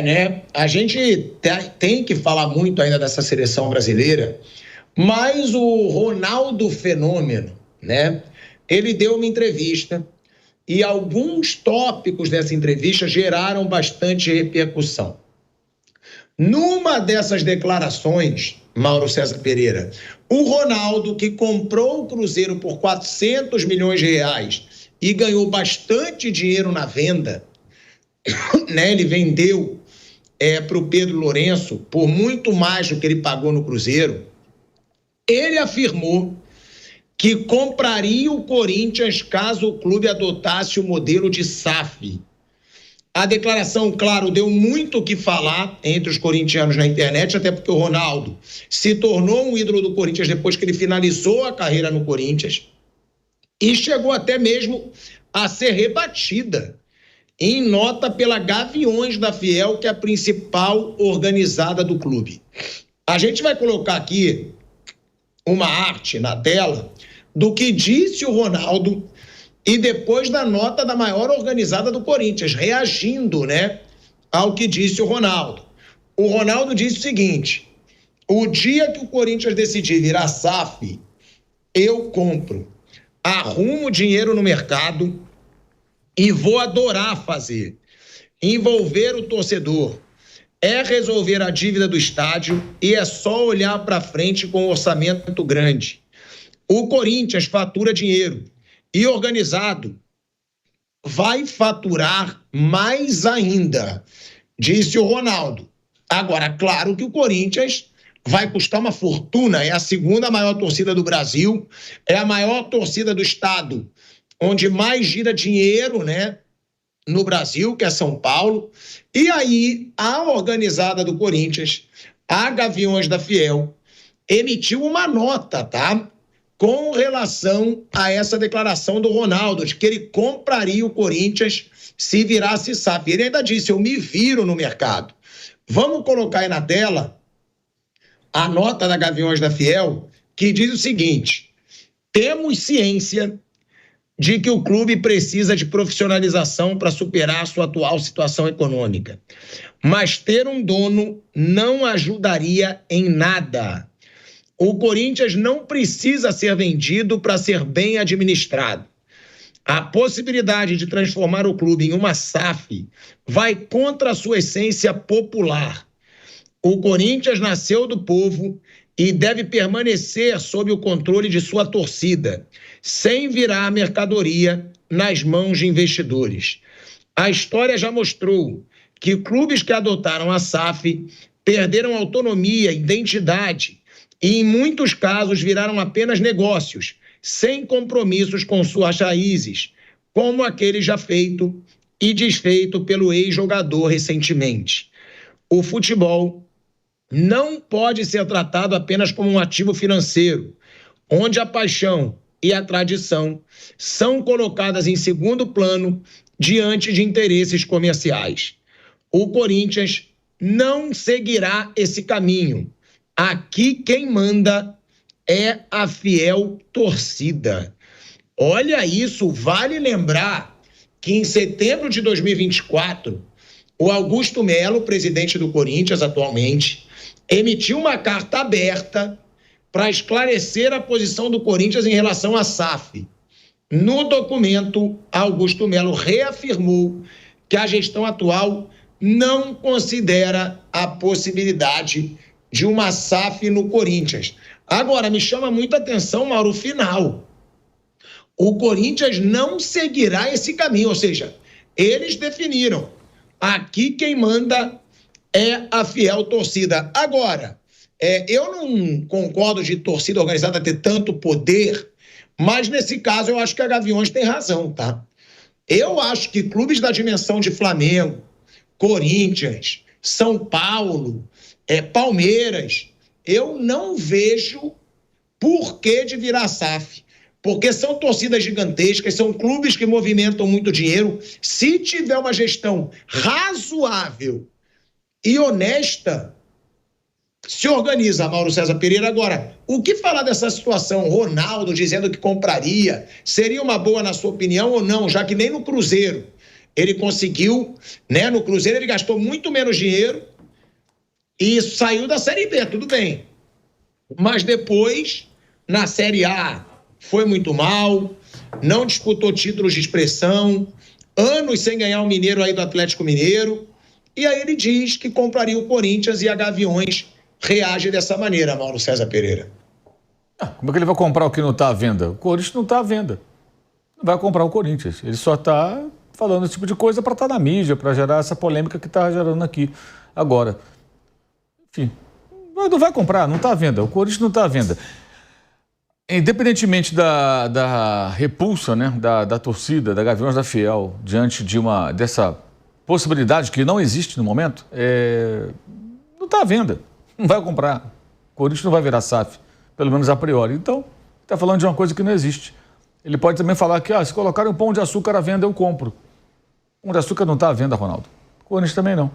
Né? A gente tem que falar muito ainda dessa seleção brasileira, mas o Ronaldo Fenômeno, né? Ele deu uma entrevista e alguns tópicos dessa entrevista geraram bastante repercussão. Numa dessas declarações, Mauro César Pereira, o Ronaldo, que comprou o Cruzeiro por 400 milhões de reais e ganhou bastante dinheiro na venda, né? Ele vendeu para o Pedro Lourenço por muito mais do que ele pagou no Cruzeiro. Ele afirmou que compraria o Corinthians caso o clube adotasse o modelo de SAF. A declaração, claro, deu muito o que falar entre os corintianos na internet, até porque o Ronaldo se tornou um ídolo do Corinthians depois que ele finalizou a carreira no Corinthians e chegou até mesmo a ser rebatida em nota pela Gaviões da Fiel, que é a principal organizada do clube. A gente vai colocar aqui uma arte na tela do que disse o Ronaldo e depois da nota da maior organizada do Corinthians, reagindo, né, ao que disse o Ronaldo. O Ronaldo disse o seguinte: o dia que o Corinthians decidir virar SAF, eu compro, arrumo dinheiro no mercado e vou adorar fazer. Envolver o torcedor é resolver a dívida do estádio e é só olhar para frente com um orçamento grande. O Corinthians fatura dinheiro e organizado vai faturar mais ainda, disse o Ronaldo. Agora, claro que o Corinthians vai custar uma fortuna, é a segunda maior torcida do Brasil, é a maior torcida do estado, onde mais gira dinheiro, né, no Brasil, que é São Paulo. E aí, a organizada do Corinthians, a Gaviões da Fiel, emitiu uma nota, tá? Com relação a essa declaração do Ronaldo, de que ele compraria o Corinthians se virasse SAF. Ele ainda disse: eu me viro no mercado. Vamos colocar aí na tela a nota da Gaviões da Fiel, que diz o seguinte: temos ciência de que o clube precisa de profissionalização para superar a sua atual situação econômica, mas ter um dono não ajudaria em nada. O Corinthians não precisa ser vendido para ser bem administrado. A possibilidade de transformar o clube em uma SAF vai contra a sua essência popular. O Corinthians nasceu do povo e deve permanecer sob o controle de sua torcida, sem virar mercadoria nas mãos de investidores. A história já mostrou que clubes que adotaram a SAF perderam autonomia, identidade e, em muitos casos, viraram apenas negócios, sem compromissos com suas raízes, como aquele já feito e desfeito pelo ex-jogador recentemente. O futebol não pode ser tratado apenas como um ativo financeiro, onde a paixão e a tradição são colocadas em segundo plano diante de interesses comerciais. O Corinthians não seguirá esse caminho. Aqui quem manda é a fiel torcida. Olha isso, vale lembrar que em setembro de 2024, o Augusto Melo, presidente do Corinthians atualmente, emitiu uma carta aberta para esclarecer a posição do Corinthians em relação à SAF. No documento, Augusto Melo reafirmou que a gestão atual não considera a possibilidade de uma SAF no Corinthians. Agora, me chama muita atenção, Mauro, o final. O Corinthians não seguirá esse caminho, ou seja, eles definiram. Aqui quem manda é a fiel torcida. Agora, eu não concordo de torcida organizada ter tanto poder, mas nesse caso eu acho que a Gaviões tem razão, tá? Eu acho que clubes da dimensão de Flamengo, Corinthians, São Paulo, Palmeiras, eu não vejo porquê de virar SAF. Porque são torcidas gigantescas, são clubes que movimentam muito dinheiro. Se tiver uma gestão razoável e honesta, se organiza, Mauro César Pereira. Agora, o que falar dessa situação? Ronaldo dizendo que compraria, seria uma boa na sua opinião ou não? Já que nem no Cruzeiro ele conseguiu, né? No Cruzeiro ele gastou muito menos dinheiro e saiu da Série B, tudo bem. Mas depois, na Série A, foi muito mal, não disputou títulos de expressão, anos sem ganhar o Mineiro aí do Atlético Mineiro, e aí ele diz que compraria o Corinthians e a Gaviões reage dessa maneira, Mauro César Pereira. Como é que ele vai comprar o que não está à venda? O Corinthians não está à venda. Não vai comprar o Corinthians. Ele só está falando esse tipo de coisa para estar na mídia, para gerar essa polêmica que está gerando aqui agora. Enfim, não vai comprar, não está à venda. O Corinthians não está à venda. Independentemente da repulsa, né, da torcida, da Gaviões da Fiel, diante dessa possibilidade que não existe no momento, não está à venda. Não vai comprar. O Corinthians não vai virar SAF, pelo menos a priori. Então, está falando de uma coisa que não existe. Ele pode também falar que, se colocarem um pão de açúcar à venda, eu compro. Pão de açúcar não está à venda, Ronaldo. O Corinthians também não.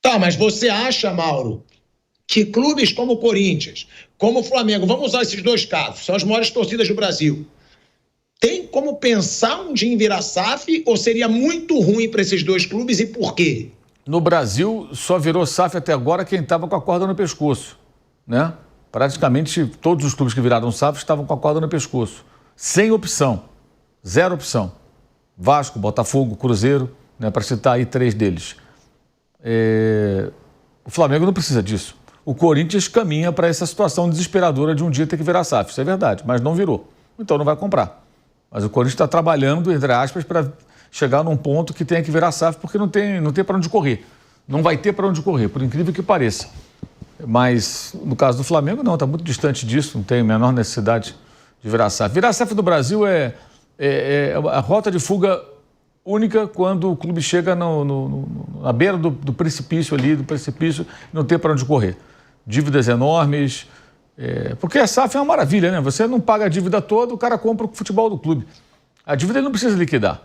Tá, mas você acha, Mauro, que clubes como o Corinthians, como o Flamengo, vamos usar esses dois casos, são as maiores torcidas do Brasil, tem como pensar um dia em virar SAF ou seria muito ruim para esses dois clubes e por quê? No Brasil, só virou SAF até agora quem estava com a corda no pescoço, né? Praticamente todos os clubes que viraram SAF estavam com a corda no pescoço. Sem opção. Zero opção. Vasco, Botafogo, Cruzeiro, né, para citar aí 3 deles. O Flamengo não precisa disso. O Corinthians caminha para essa situação desesperadora de um dia ter que virar SAF. Isso é verdade, mas não virou. Então não vai comprar. Mas o Corinthians está trabalhando, entre aspas, para chegar num ponto que tenha que virar SAF, porque não tem para onde correr. Não vai ter para onde correr, por incrível que pareça. Mas no caso do Flamengo, não, está muito distante disso, não tem a menor necessidade de virar SAF. Virar SAF do Brasil é a rota de fuga única quando o clube chega na beira do precipício ali, não tem para onde correr. Dívidas enormes, porque a SAF é uma maravilha, né? Você não paga a dívida toda, o cara compra o futebol do clube. A dívida ele não precisa liquidar,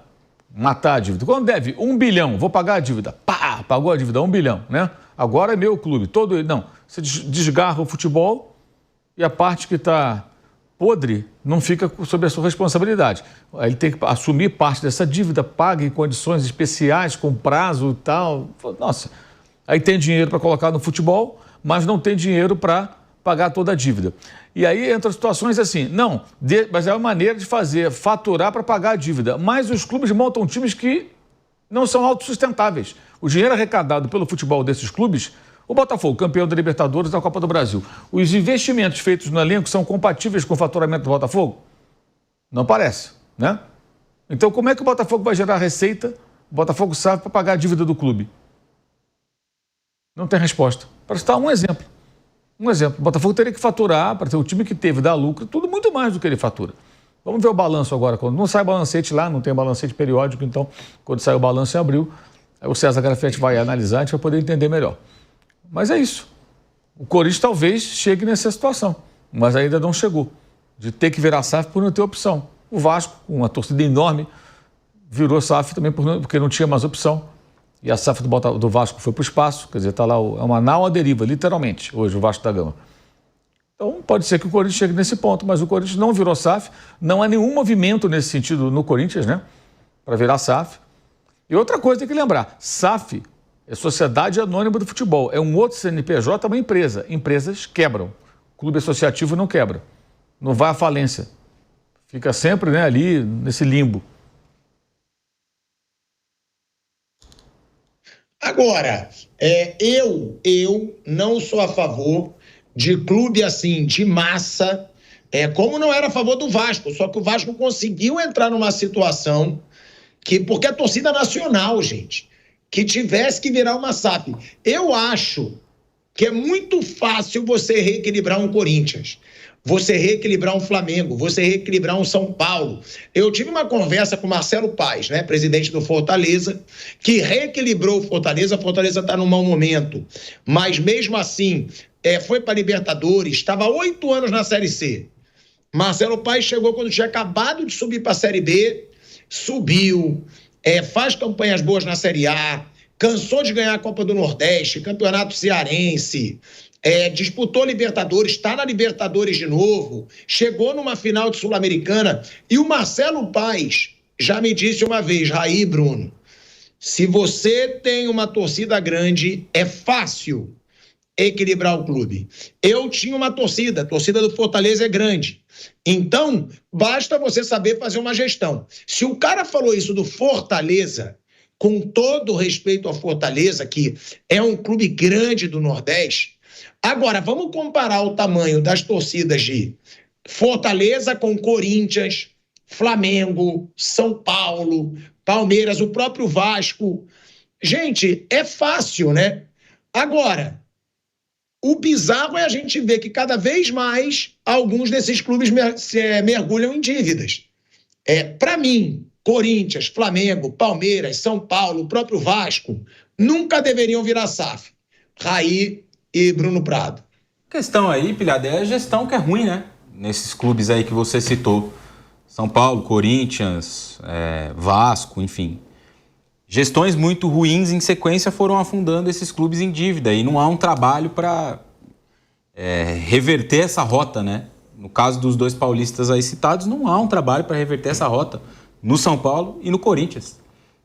matar a dívida. Quando deve 1 bilhão, vou pagar a dívida. Pá, pagou a dívida, 1 bilhão, né? Agora é meu clube, todo ele. Não, você desgarra o futebol e a parte que está podre não fica sob a sua responsabilidade. Aí ele tem que assumir parte dessa dívida, paga em condições especiais, com prazo e tal. Nossa, aí tem dinheiro para colocar no futebol, mas não tem dinheiro para pagar toda a dívida. E aí entra situações assim, mas é uma maneira de faturar para pagar a dívida. Mas os clubes montam times que não são autossustentáveis. O dinheiro arrecadado pelo futebol desses clubes, o Botafogo, campeão da Libertadores e da Copa do Brasil, os investimentos feitos no elenco são compatíveis com o faturamento do Botafogo? Não parece, né? Então como é que o Botafogo vai gerar receita, o Botafogo sabe, para pagar a dívida do clube? Não tem resposta. Para citar um exemplo. O Botafogo teria que faturar, para ter o time que teve, dar lucro, tudo muito mais do que ele fatura. Vamos ver o balanço agora. Quando não sai balancete lá, não tem balancete periódico, então quando sai o balanço em abril, aí o César Grafetti vai analisar, a gente vai poder entender melhor. Mas é isso. O Corinthians talvez chegue nessa situação, mas ainda não chegou. De ter que virar SAF por não ter opção. O Vasco, com uma torcida enorme, virou SAF também porque não tinha mais opção. E a SAF do Vasco foi para o espaço, quer dizer, está lá, é uma nau à deriva, literalmente, hoje o Vasco da Gama. Então pode ser que o Corinthians chegue nesse ponto, mas o Corinthians não virou SAF, não há nenhum movimento nesse sentido no Corinthians, né, para virar SAF. E outra coisa tem que lembrar, SAF é Sociedade Anônima do Futebol, é um outro CNPJ, uma empresa. Empresas quebram, clube associativo não quebra, não vai à falência, fica sempre, né, ali nesse limbo. Agora, eu não sou a favor de clube assim, de massa, como não era a favor do Vasco, só que o Vasco conseguiu entrar numa situação porque a torcida nacional, gente, que tivesse que virar uma SAF. Eu acho que é muito fácil você reequilibrar um Corinthians, você reequilibrar um Flamengo, você reequilibrar um São Paulo. Eu tive uma conversa com o Marcelo Paes, né, presidente do Fortaleza, que reequilibrou o Fortaleza. A Fortaleza está num mau momento, mas mesmo assim foi para a Libertadores, estava 8 anos na Série C. Marcelo Paes chegou quando tinha acabado de subir para a Série B, subiu, faz campanhas boas na Série A, cansou de ganhar a Copa do Nordeste, Campeonato Cearense, disputou Libertadores, está na Libertadores de novo, chegou numa final de Sul-Americana. E o Marcelo Paes já me disse uma vez, Raí, Bruno, se você tem uma torcida grande, é fácil equilibrar o clube. Eu tinha uma torcida, a torcida do Fortaleza é grande. Então, basta você saber fazer uma gestão. Se o cara falou isso do Fortaleza, com todo respeito ao Fortaleza, que é um clube grande do Nordeste, agora vamos comparar o tamanho das torcidas de Fortaleza com Corinthians, Flamengo, São Paulo, Palmeiras, o próprio Vasco. Gente, é fácil, né? Agora, o bizarro é a gente ver que cada vez mais alguns desses clubes mergulham em dívidas. Para mim, Corinthians, Flamengo, Palmeiras, São Paulo, o próprio Vasco, nunca deveriam virar SAF. Raí e Bruno Prado. A questão aí, Pilhada, é a gestão que é ruim, né? Nesses clubes aí que você citou. São Paulo, Corinthians, Vasco, enfim. Gestões muito ruins em sequência foram afundando esses clubes em dívida e não há um trabalho para reverter essa rota, né? No caso dos dois paulistas aí citados, não há um trabalho para reverter essa rota no São Paulo e no Corinthians.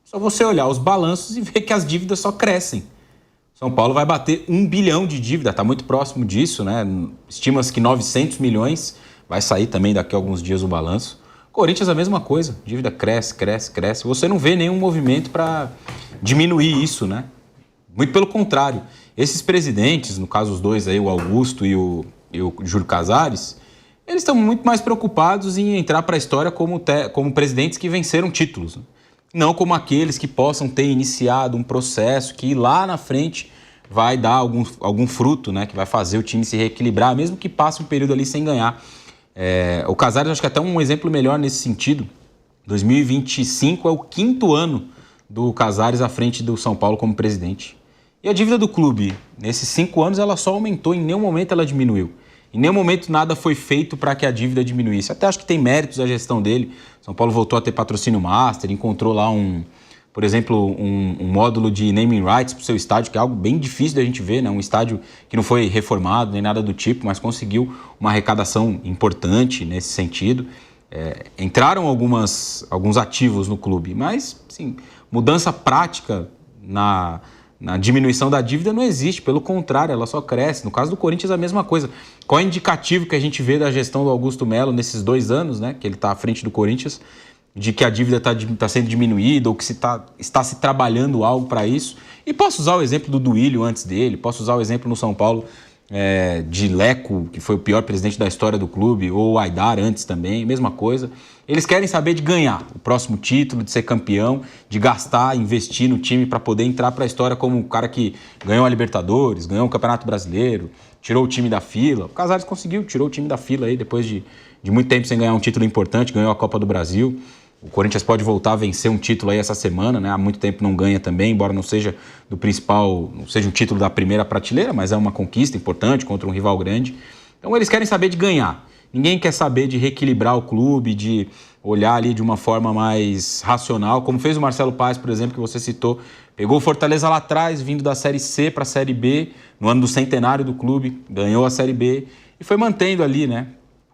Só você olhar os balanços e ver que as dívidas só crescem. São Paulo vai bater 1 bilhão de dívida, está muito próximo disso, né? Estima-se que 900 milhões, vai sair também daqui a alguns dias o balanço. Corinthians a mesma coisa, dívida cresce. Você não vê nenhum movimento para diminuir isso, né? Muito pelo contrário. Esses presidentes, no caso os dois aí, o Augusto e o Júlio Casares, eles estão muito mais preocupados em entrar para a história como presidentes que venceram títulos, né? Não como aqueles que possam ter iniciado um processo que lá na frente vai dar algum fruto, né? Que vai fazer o time se reequilibrar, mesmo que passe um período ali sem ganhar. O Casares acho que é até um exemplo melhor nesse sentido. 2025 é o 5º ano do Casares à frente do São Paulo como presidente. E a dívida do clube, nesses 5 anos, ela só aumentou, em nenhum momento ela diminuiu. Em nenhum momento nada foi feito para que a dívida diminuísse. Até acho que tem méritos a gestão dele. São Paulo voltou a ter patrocínio master, encontrou lá por exemplo, um módulo de naming rights para o seu estádio, que é algo bem difícil da gente ver, né? Um estádio que não foi reformado nem nada do tipo, mas conseguiu uma arrecadação importante nesse sentido. Entraram alguns ativos no clube, mas sim, mudança prática na diminuição da dívida não existe, pelo contrário, ela só cresce. No caso do Corinthians, a mesma coisa. Qual é o indicativo que a gente vê da gestão do Augusto Melo nesses 2 anos, né, que ele está à frente do Corinthians, de que a dívida está sendo diminuída ou que está se trabalhando algo para isso? E posso usar o exemplo do Duílio antes dele, posso usar o exemplo no São Paulo de Leco, que foi o pior presidente da história do clube, ou o Aidar antes também, mesma coisa. Eles querem saber de ganhar o próximo título, de ser campeão, de gastar, investir no time para poder entrar para a história como o cara que ganhou a Libertadores, ganhou o Campeonato Brasileiro, tirou o time da fila. O Casares conseguiu, tirou o time da fila aí depois de muito tempo sem ganhar um título importante, ganhou a Copa do Brasil. O Corinthians pode voltar a vencer um título aí essa semana, né? Há muito tempo não ganha também, embora não seja do principal, não seja um título da primeira prateleira, mas é uma conquista importante contra um rival grande. Então eles querem saber de ganhar. Ninguém quer saber de reequilibrar o clube, de olhar ali de uma forma mais racional, como fez o Marcelo Paes, por exemplo, que você citou. Pegou o Fortaleza lá atrás, vindo da Série C para a Série B, no ano do centenário do clube, ganhou a Série B e foi mantendo ali, né,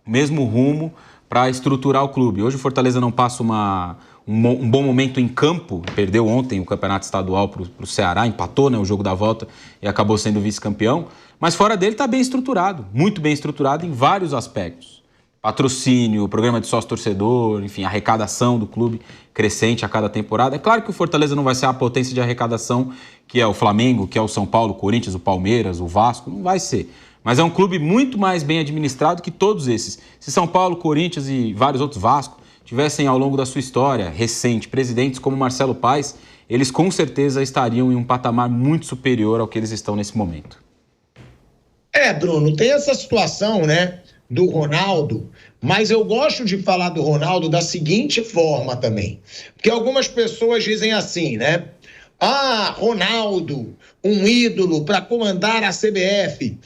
o mesmo rumo para estruturar o clube. Hoje o Fortaleza não passa um bom momento em campo, perdeu ontem o campeonato estadual para o Ceará, empatou, né, o jogo da volta e acabou sendo vice-campeão, mas fora dele está bem estruturado, muito bem estruturado em vários aspectos. Patrocínio, programa de sócio-torcedor, enfim, arrecadação do clube crescente a cada temporada. É claro que o Fortaleza não vai ser a potência de arrecadação que é o Flamengo, que é o São Paulo, o Corinthians, o Palmeiras, o Vasco, não vai ser. Mas é um clube muito mais bem administrado que todos esses. Se São Paulo, Corinthians e vários outros, Vasco, tivessem ao longo da sua história recente presidentes como Marcelo Paes, eles com certeza estariam em um patamar muito superior ao que eles estão nesse momento. Bruno, tem essa situação, né, do Ronaldo, mas eu gosto de falar do Ronaldo da seguinte forma também. Porque algumas pessoas dizem assim, né? Ronaldo, um ídolo para comandar a CBF.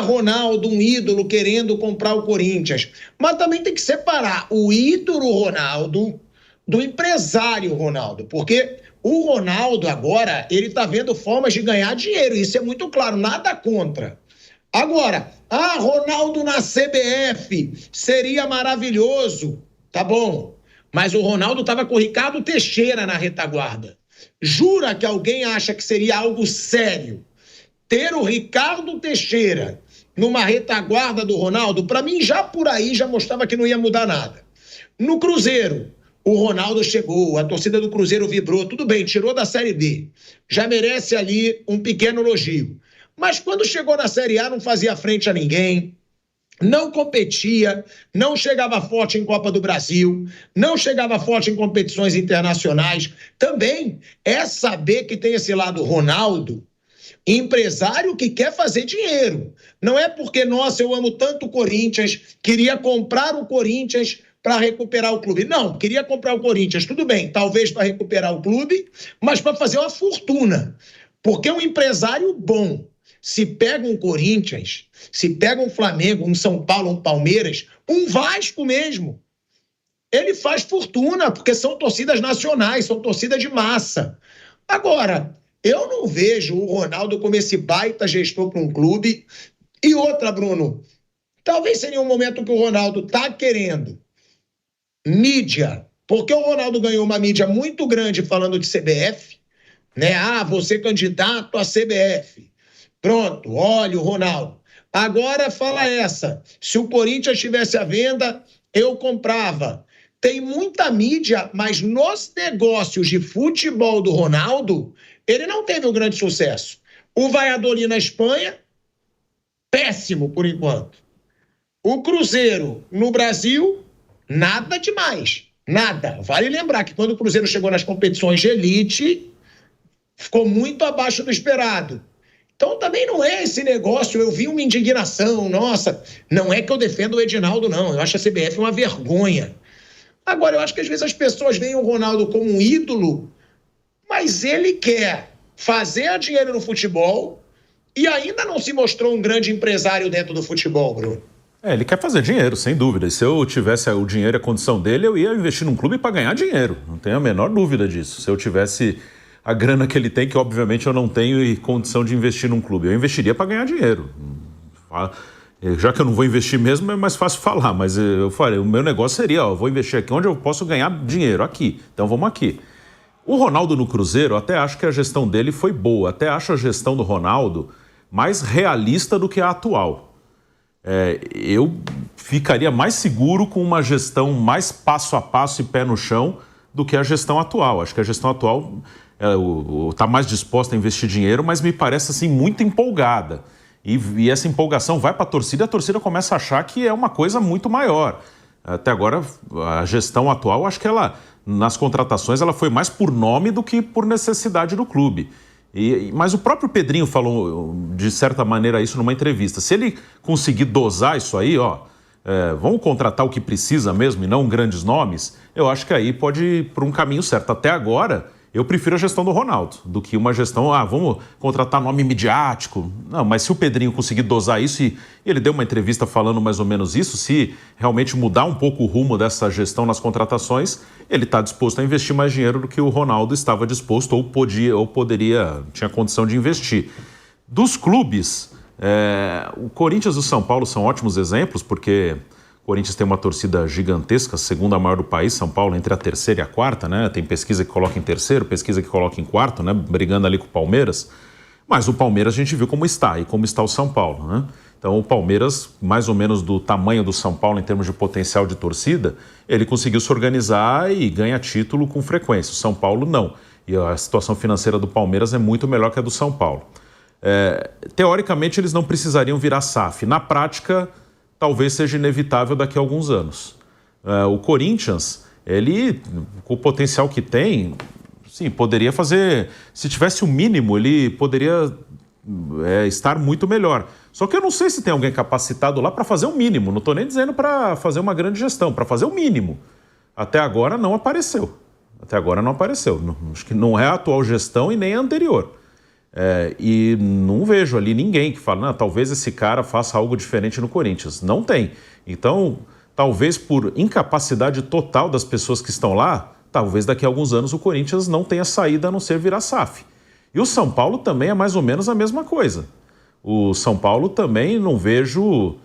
Ronaldo, um ídolo querendo comprar o Corinthians. Mas também tem que separar o ídolo Ronaldo do empresário Ronaldo. Porque o Ronaldo agora, ele está vendo formas de ganhar dinheiro. Isso é muito claro, nada contra. Agora, Ronaldo na CBF seria maravilhoso. Tá bom, mas o Ronaldo estava com o Ricardo Teixeira na retaguarda. Jura que alguém acha que seria algo sério ter o Ricardo Teixeira numa retaguarda do Ronaldo? Para mim, já por aí, já mostrava que não ia mudar nada. No Cruzeiro, o Ronaldo chegou, a torcida do Cruzeiro vibrou, tudo bem, tirou da Série B. Já merece ali um pequeno elogio. Mas quando chegou na Série A, não fazia frente a ninguém, não competia, não chegava forte em Copa do Brasil, não chegava forte em competições internacionais. Também é saber que tem esse lado Ronaldo, empresário que quer fazer dinheiro. Não é porque, nossa, eu amo tanto o Corinthians, queria comprar o Corinthians para recuperar o clube. Não, queria comprar o Corinthians, tudo bem, talvez para recuperar o clube, mas para fazer uma fortuna. Porque um empresário bom, se pega um Corinthians, se pega um Flamengo, um São Paulo, um Palmeiras, um Vasco mesmo, ele faz fortuna, porque são torcidas nacionais, são torcidas de massa. Agora, eu não vejo o Ronaldo como esse baita gestor para um clube. E outra, Bruno, talvez seria um momento que o Ronaldo está querendo mídia, porque o Ronaldo ganhou uma mídia muito grande falando de CBF, né? Você candidato à CBF. Pronto, olha o Ronaldo. Agora fala essa, se o Corinthians estivesse à venda, eu comprava. Tem muita mídia, mas nos negócios de futebol do Ronaldo, ele não teve um grande sucesso. O Valladolid na Espanha, péssimo por enquanto. O Cruzeiro no Brasil, nada demais, nada. Vale lembrar que quando o Cruzeiro chegou nas competições de elite, ficou muito abaixo do esperado. Então também não é esse negócio, eu vi uma indignação, nossa, não é que eu defendo o Edinaldo, não, eu acho a CBF uma vergonha. Agora, eu acho que às vezes as pessoas veem o Ronaldo como um ídolo, mas ele quer fazer dinheiro no futebol e ainda não se mostrou um grande empresário dentro do futebol, Bruno. Ele quer fazer dinheiro, sem dúvida. E se eu tivesse o dinheiro e a condição dele, eu ia investir num clube para ganhar dinheiro. Não tenho a menor dúvida disso. Se eu tivesse a grana que ele tem, que obviamente eu não tenho, e condição de investir num clube, eu investiria para ganhar dinheiro. Já que eu não vou investir mesmo, é mais fácil falar. Mas eu falei, o meu negócio seria, eu vou investir aqui onde eu posso ganhar dinheiro, aqui. Então vamos aqui. O Ronaldo no Cruzeiro, eu até acho que a gestão dele foi boa. Até acho a gestão do Ronaldo mais realista do que a atual. Eu ficaria mais seguro com uma gestão mais passo a passo e pé no chão do que a gestão atual. Acho que a gestão atual está mais disposta a investir dinheiro, mas me parece assim muito empolgada. E essa empolgação vai para a torcida começa a achar que é uma coisa muito maior. Até agora, a gestão atual, acho que ela, nas contratações, ela foi mais por nome do que por necessidade do clube. Mas o próprio Pedrinho falou, de certa maneira, isso numa entrevista. Se ele conseguir dosar isso aí, vamos contratar o que precisa mesmo e não grandes nomes, eu acho que aí pode ir por um caminho certo. Até agora, eu prefiro a gestão do Ronaldo do que uma gestão, vamos contratar nome midiático. Não, mas se o Pedrinho conseguir dosar isso, e ele deu uma entrevista falando mais ou menos isso, se realmente mudar um pouco o rumo dessa gestão nas contratações, ele está disposto a investir mais dinheiro do que o Ronaldo estava disposto ou poderia, tinha condição de investir. Dos clubes, o Corinthians e o São Paulo são ótimos exemplos, porque o Corinthians tem uma torcida gigantesca, segunda maior do país, São Paulo entre a terceira e a quarta, né? Tem pesquisa que coloca em terceiro, pesquisa que coloca em quarto, né? Brigando ali com o Palmeiras. Mas o Palmeiras a gente viu como está e como está o São Paulo, né? Então o Palmeiras, mais ou menos do tamanho do São Paulo em termos de potencial de torcida, ele conseguiu se organizar e ganha título com frequência. O São Paulo não. E a situação financeira do Palmeiras é muito melhor que a do São Paulo. Teoricamente eles não precisariam virar SAF. Na prática, talvez seja inevitável daqui a alguns anos. O Corinthians, ele, com o potencial que tem, sim, poderia fazer... Se tivesse o mínimo, ele poderia estar muito melhor. Só que eu não sei se tem alguém capacitado lá para fazer o mínimo. Não estou nem dizendo para fazer uma grande gestão, para fazer o mínimo. Até agora não apareceu. Acho que não é a atual gestão e nem a anterior. E não vejo ali ninguém que fala, talvez esse cara faça algo diferente no Corinthians. Não tem. Então, talvez por incapacidade total das pessoas que estão lá, talvez daqui a alguns anos o Corinthians não tenha saída a não ser virar SAF. E o São Paulo também é mais ou menos a mesma coisa. O São Paulo também não vejo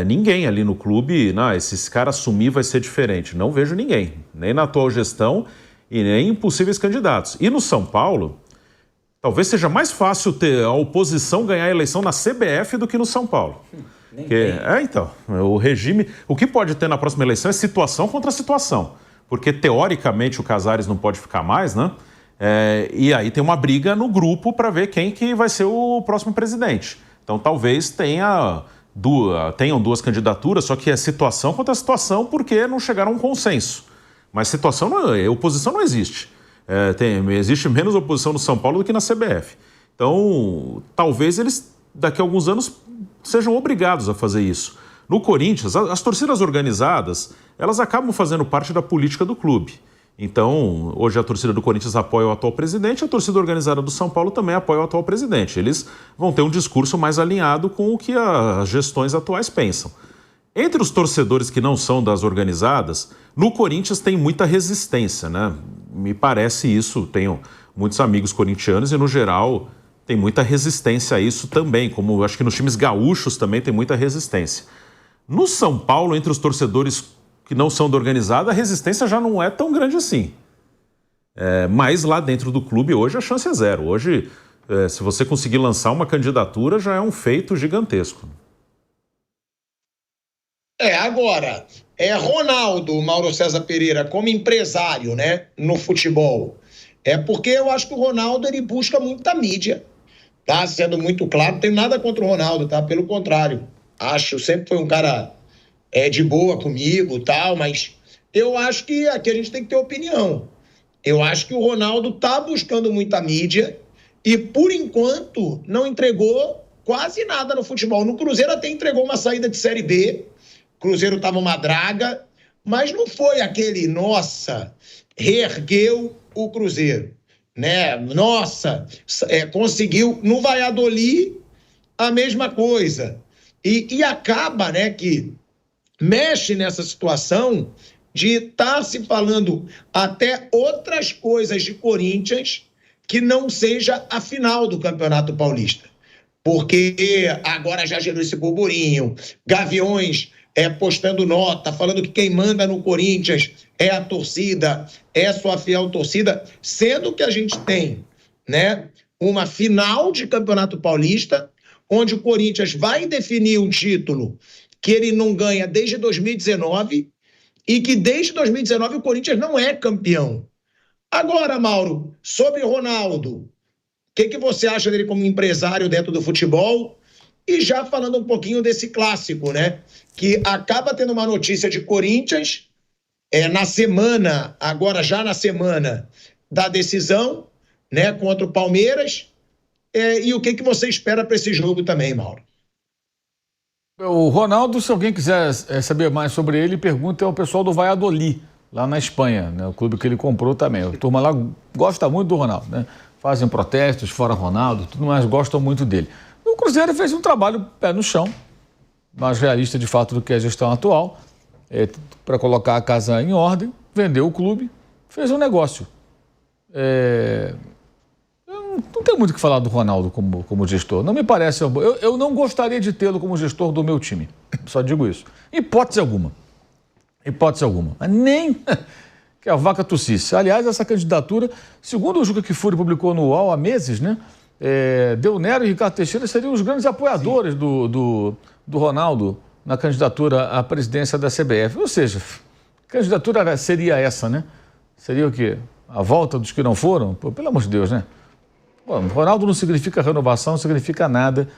ninguém ali no clube, esses caras assumir vai ser diferente. Não vejo ninguém, nem na atual gestão e nem em possíveis candidatos. E no São Paulo, talvez seja mais fácil ter a oposição ganhar a eleição na CBF do que no São Paulo. Então, o regime... O que pode ter na próxima eleição é situação contra situação. Porque, teoricamente, o Casares não pode ficar mais, né? E aí tem uma briga no grupo para ver quem que vai ser o próximo presidente. Então, talvez tenham duas candidaturas, só que é situação contra situação porque não chegaram a um consenso. Mas oposição não existe. Existe menos oposição no São Paulo do que na CBF. Então, talvez eles, daqui a alguns anos, sejam obrigados a fazer isso. No Corinthians, as torcidas organizadas, elas acabam fazendo parte da política do clube. Então, hoje a torcida do Corinthians apoia o atual presidente, a torcida organizada do São Paulo também apoia o atual presidente. Eles vão ter um discurso mais alinhado com o que as gestões atuais pensam. Entre os torcedores que não são das organizadas, no Corinthians tem muita resistência, né? Me parece isso, tenho muitos amigos corintianos e, no geral, tem muita resistência a isso também, como acho que nos times gaúchos também tem muita resistência. No São Paulo, entre os torcedores que não são da organizada, a resistência já não é tão grande assim. Mas lá dentro do clube, hoje, a chance é zero. Hoje, se você conseguir lançar uma candidatura, já é um feito gigantesco. Agora, Ronaldo, Mauro César Pereira, como empresário, né, no futebol, porque eu acho que o Ronaldo, ele busca muita mídia, tá? Sendo muito claro, não tenho nada contra o Ronaldo, tá? Pelo contrário, sempre foi um cara de boa comigo, tal, mas eu acho que aqui a gente tem que ter opinião. Eu acho que o Ronaldo tá buscando muita mídia e, por enquanto, não entregou quase nada no futebol. No Cruzeiro até entregou uma saída de Série B, o Cruzeiro tava uma draga, mas não foi aquele, reergueu o Cruzeiro, né? Conseguiu. No Valladolid, a mesma coisa. E acaba, né, que mexe nessa situação de estar se falando até outras coisas de Corinthians que não seja a final do Campeonato Paulista. Porque agora já gerou esse burburinho, Gaviões postando nota, falando que quem manda no Corinthians é a torcida, é sua fiel torcida, sendo que a gente tem, né, uma final de Campeonato Paulista, onde o Corinthians vai definir um título que ele não ganha desde 2019 e que desde 2019 o Corinthians não é campeão. Agora, Mauro, sobre o Ronaldo, o que você acha dele como empresário dentro do futebol? E já falando um pouquinho desse clássico, né? Que acaba tendo uma notícia de Corinthians na semana, agora já na semana da decisão, né, contra o Palmeiras. E o que você espera para esse jogo também, Mauro? O Ronaldo, se alguém quiser saber mais sobre ele, pergunta ao pessoal do Valladolid, lá na Espanha, né, o clube que ele comprou também. A turma lá gosta muito do Ronaldo, né? Fazem protestos fora Ronaldo, tudo mais, gostam muito dele. O Cruzeiro fez um trabalho pé no chão, mais realista de fato do que a gestão atual, para colocar a casa em ordem, vendeu o clube, fez um negócio. Não tem muito o que falar do Ronaldo como gestor. Não me parece... Eu não gostaria de tê-lo como gestor do meu time. Só digo isso. Hipótese alguma. Mas nem que a vaca tossisse. Aliás, essa candidatura, segundo o Juca Kfouri publicou no UOL há meses, né? Del Nero e Ricardo Teixeira seriam os grandes apoiadores do Ronaldo na candidatura à presidência da CBF. Ou seja, a candidatura seria essa, né? Seria o quê? A volta dos que não foram? Pô, pelo amor de Deus, né? Bom, Ronaldo não significa renovação, não significa nada.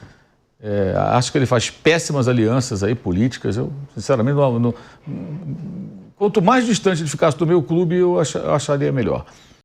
Acho que ele faz péssimas alianças aí, políticas. Eu, sinceramente, quanto mais distante ele ficasse do meu clube, eu acharia melhor.